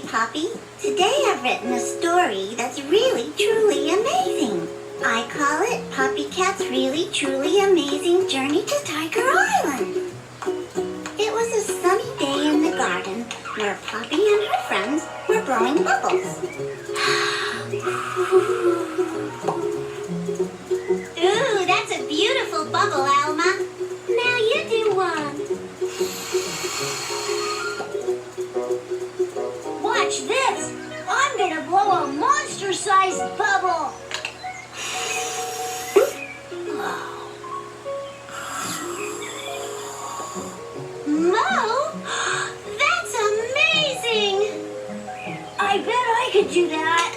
Poppy. Today I've written a story that's really, truly amazing. I call it Poppy Cat's Really, Truly Amazing Journey to Tiger Island. It was a sunny day in the garden where Poppy and her friends were blowing bubbles. Ooh, that's a beautiful bubble, Alma. Now you do one. Watch this! I'm gonna blow a monster-sized bubble! Mo? That's amazing! I bet I could do that.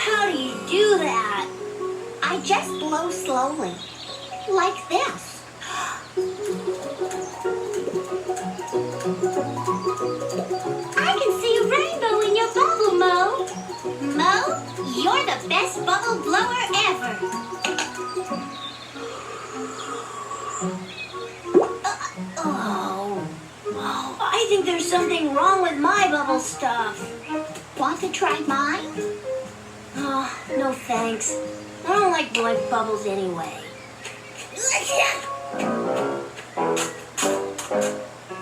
How do you do that? I just blow slowly, like this. I can see a rainbow in your bubble, Mo. Mo, you're the best bubble blower ever. I think there's something wrong with my bubble stuff. Want to try mine? Oh, no thanks. I don't like blowing bubbles anyway.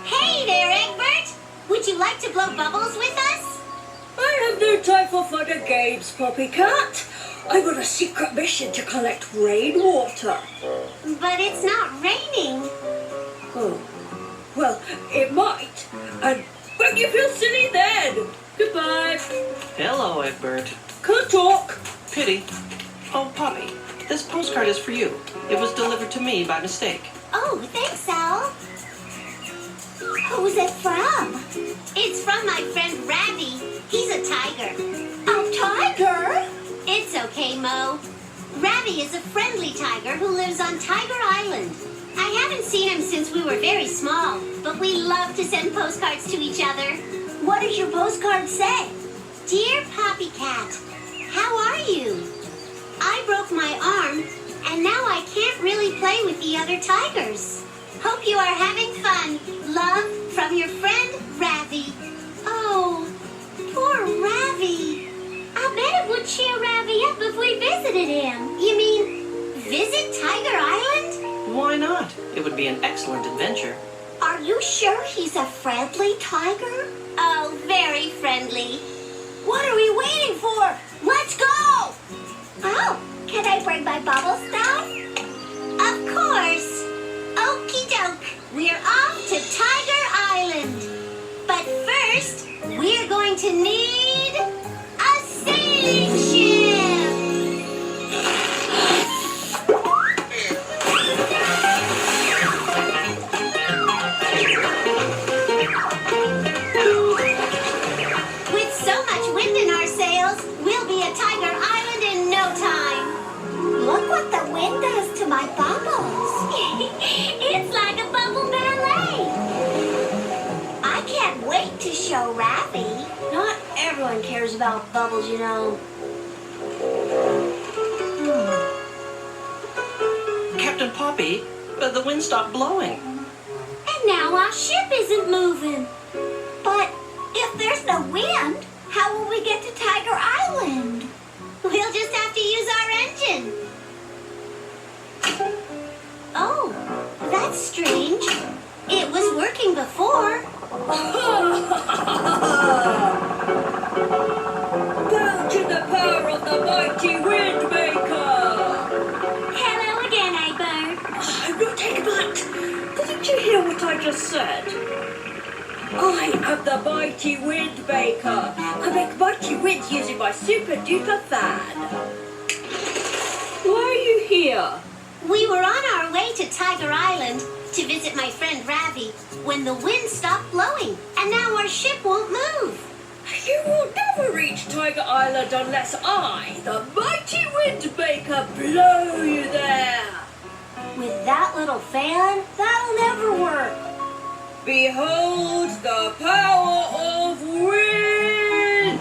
Hey there, Egbert! Would you like to blow bubbles with us? I have no time for fun and games, Poppy Cat. I'm on a secret mission to collect rainwater. But it's not raining. Oh, well, it might. And won't you feel silly then? Goodbye. Hello, Egbert. Can't talk. Pity. Oh, Poppy, this postcard is for you. It was delivered to me by mistake. Oh, thanks, Al. Who's it from? It's from my friend Ravi. He's a tiger. A tiger? It's okay, Mo. Ravi is a friendly tiger who lives on Tiger Island. I haven't seen him since we were very small, but we love to send postcards to each other. What does your postcard say? Dear Poppy Cat, how are you? I broke my arm, and now I can't really play with the other tigers. Hope you are having fun. Love from your friend, Ravi. Oh, poor Ravi. I bet it would cheer Ravi up if we visited him. You mean, visit Tiger Island? Why not? It would be an excellent adventure. Are you sure he's a friendly tiger? Oh, very friendly. What are we waiting for? Let's go! Oh, can I bring my bubble stuff? Of course. Okie doke. We're off to Tiger Island. But first, we're going to need a sailing ship. With so much wind in our sails, we'll be at Tiger Island in no time. Look what the wind does to my bubbles. It's like a bubble ballet. I can't wait to show Ravi. Not everyone cares about bubbles, you know. Captain Poppy, the wind stopped blowing. And now our ship isn't moving. But if there's no wind, how will we get to Tiger Island? We'll just have to use our engine. Oh, that's strange. It was working before. Bow to the power of the mighty Windmaker. Hello again, Egbert. I'm not Egbert. Didn't you hear what I just said? I am the mighty Windmaker. I make mighty winds using my super duper fan. Why are you here? We were on our way to Tiger Island to visit my friend Ravi when the wind stopped blowing, and now our ship won't move. You will never reach Tiger Island unless I, the mighty Windmaker, blow you there. With that little fan, that'll never work. Behold the power of wind!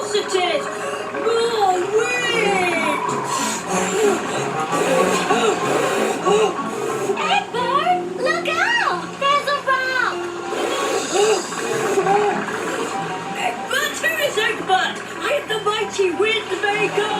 velocities! More wind! Egbert, look out! There's a rock! Egbert, who is Egbert? I am the mighty Windmaker!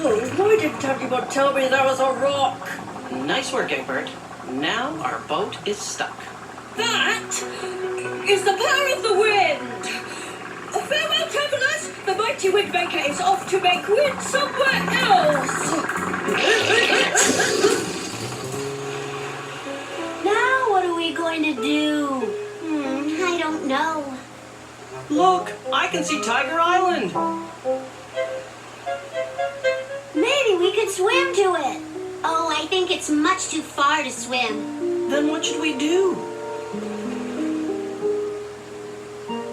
Oh, why didn't anyone tell me there was a rock? Nice work, Egbert. Now our boat is stuck. That is the power of the wind! Farewell, travellers! The mighty Windmaker is off to make wind somewhere else! Now what are we going to do? I don't know. Look, I can see Tiger Island. Maybe we could swim to it. Oh, I think it's much too far to swim. Then what should we do?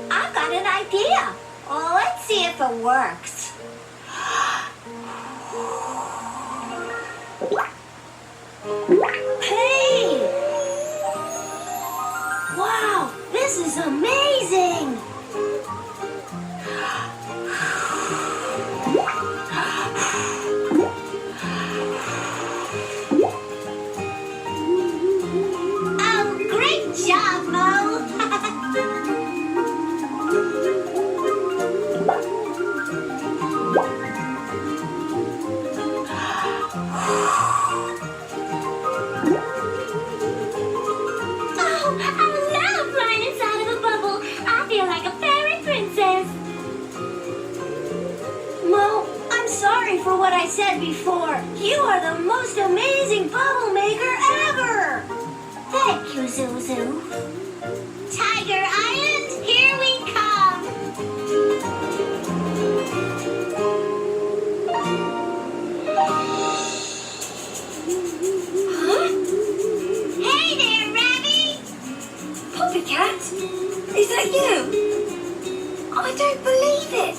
I've got an idea. Oh, let's see if it works. Hey! Wow, this is amazing! Oh, great job, Mo! Oh, I love flying inside of a bubble. I feel like a fairy princess. Mo, I'm sorry for what I said before. You are the most amazing bubble maker ever. Thank you, Zuzu. Tiger Island, here we come. Huh? Hey there, Ravi! Poppycat? Is that you? I don't believe it!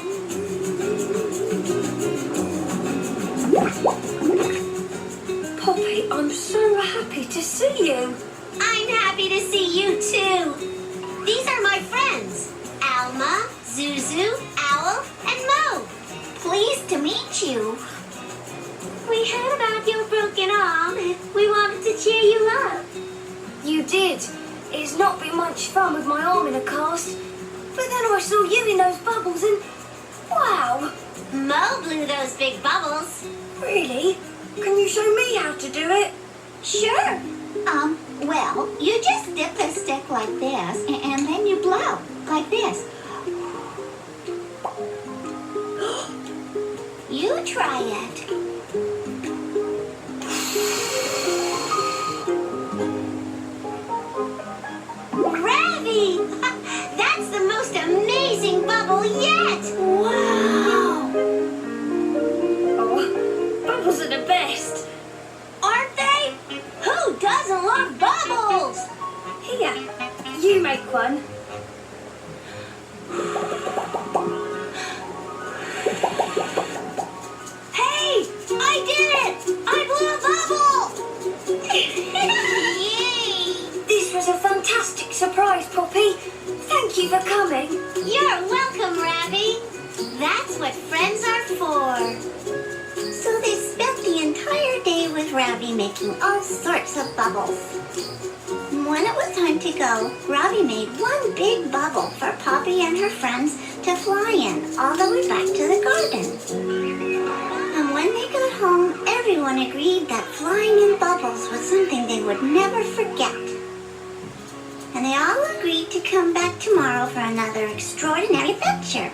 Poppy, I'm so happy to see you. I'm happy to see you too. These are my friends, Alma, Zuzu, Owl, and Mo. Pleased to meet you. We heard about your broken arm and we wanted to cheer you up. You did. It's not been much fun with my arm in a cast. But then I saw you in those bubbles and... wow! Mo blew those big bubbles. Really? Can you show me how to do it? Sure. Well, you just dip a stick like this and then you blow like this. You try it. Ravi! That's the most amazing bubble yet! Wow! Oh, bubbles are the best. Aren't they? Who doesn't love bubbles? Here, you make one. Hey! I did it! I blew a bubble! Yay! This was a fantastic surprise, Poppy. Thank you for coming. You're welcome, Ravi. That's what friends are for. So they spent the entire day with Ravi making all sorts of bubbles. When it was time to go, Ravi made one big bubble for Poppy and her friends to fly in all the way back to the garden. And when they got home, everyone agreed that flying in bubbles was something they would never forget. And they all agreed to come back tomorrow for another extraordinary adventure.